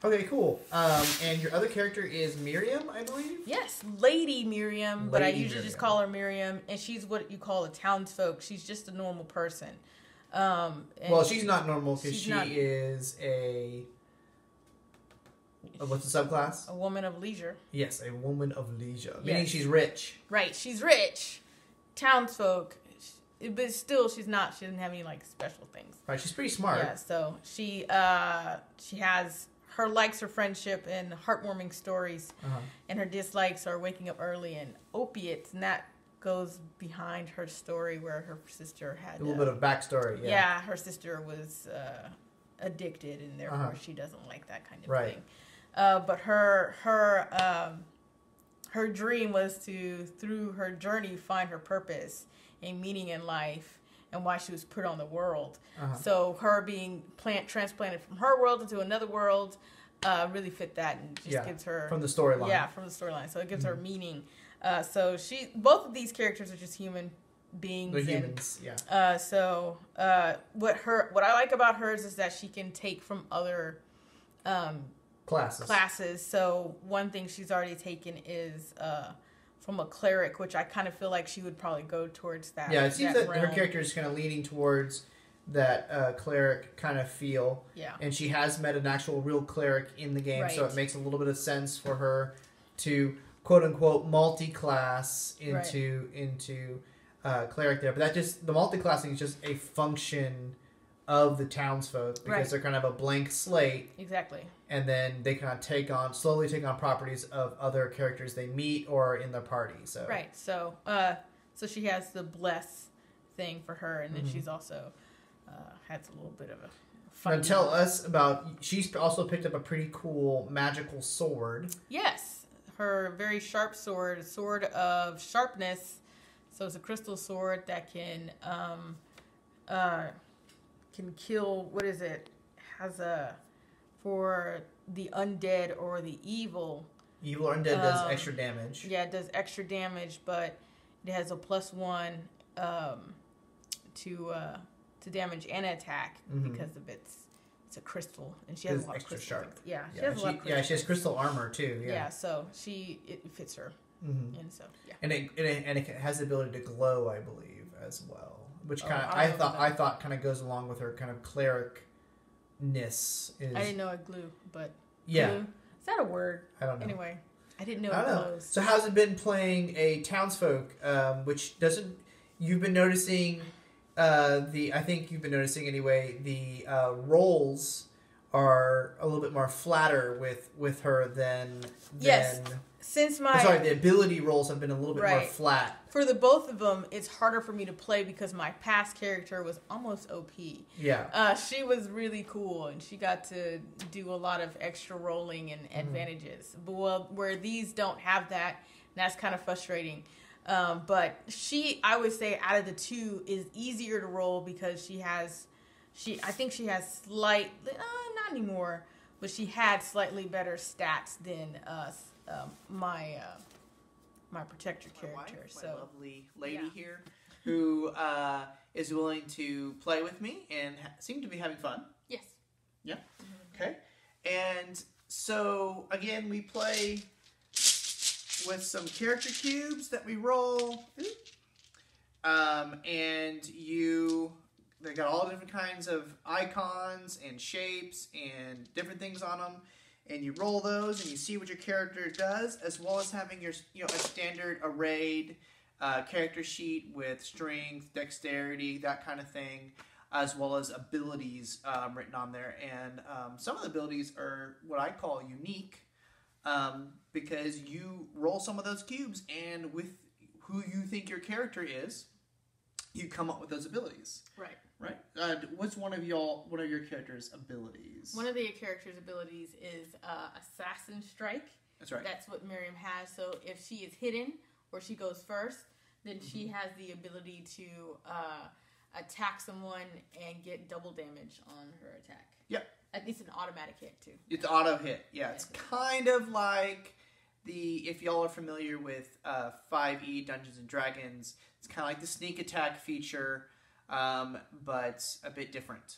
Okay, cool. And your other character is Miryum, I believe? Yes, Lady Miryum, but I usually just call her Miryum, and she's what you call a townsfolk. She's just a normal person. Well, she's not normal because she is a... What's the subclass? A woman of leisure. Yes, a woman of leisure. Meaning she's rich. Right, she's rich. Townsfolk. But still, she doesn't have any, like, special things. Right, she's pretty smart. Yeah, so she has her likes are friendship and heartwarming stories. And her dislikes are waking up early and opiates. And that goes behind her story where her sister had... A little bit of backstory, yeah. Yeah, her sister was addicted, and therefore she doesn't like that kind of thing. But her dream was to, through her journey, find her purpose and meaning in life and why she was put on the world. So her being transplanted from her world into another world really fit that and just gives her... From the storyline. Yeah, from the storyline. So it gives her meaning. So both of these characters are just human beings. They're humans, So what I like about hers is that she can take from other... classes. So one thing she's already taken is from a cleric, which I kind of feel like she would probably go towards that. Yeah, it seems that her character is kind of leaning towards that cleric kind of feel. Yeah. And she has met an actual real cleric in the game, so it makes a little bit of sense for her to quote unquote multi-class into cleric there. But the multi-classing is just a function of the townsfolk because they're kind of a blank slate. Exactly. And then they kind of slowly take on properties of other characters they meet or in their party. So right. So she has the bless thing for her, and then she's also has a little bit of a fun. Now tell us about. She's also picked up a pretty cool magical sword. Yes, her very sharp sword, a sword of sharpness. So it's a crystal sword that can kill. What is it? Has a for the undead or the evil. Evil or undead does extra damage. Yeah, it does extra damage, but it has a +1 to damage and attack because of it's a crystal, and she has a lot of crystal. Sharp. Yeah, she has a lot of crystal. Yeah, she has crystal armor too. Yeah, so it fits her, and so and it has the ability to glow, I believe, as well, which I thought kind of goes along with her kind of cleric. I didn't know it glue, but yeah, glue? Is that a word? I don't know. Anyway, I didn't know it glows. So how's it been playing a Townsfolk, which doesn't? You've been noticing I think you've been noticing anyway. The roles are a little bit more flatter with her than Since the ability rolls have been a little bit more flat. For the both of them, it's harder for me to play because my past character was almost OP. Yeah. She was really cool, and she got to do a lot of extra rolling and advantages. But where these don't have that, that's kind of frustrating. But I would say, out of the two, is easier to roll because I think she has not anymore, but she had slightly better stats than my protector character. My lovely lady here, who is willing to play with me and seem to be having fun. Yes. Yeah. Okay. And so again, we play with some character cubes that we roll, and they got all different kinds of icons and shapes and different things on them. And you roll those, and you see what your character does, as well as having your, a standard arrayed character sheet with strength, dexterity, that kind of thing, as well as abilities written on there. And some of the abilities are what I call unique, because you roll some of those cubes, and with who you think your character is, you come up with those abilities. Right. Right. What's one of your character's abilities? One of the character's abilities is Assassin Strike. That's right. That's what Miryum has. So if she is hidden or she goes first, then she has the ability to attack someone and get double damage on her attack. Yep. At least an automatic hit too. It's auto hit. Yeah, it's kind of like if y'all are familiar with 5e Dungeons and Dragons, it's kind of like the sneak attack feature. But a bit different.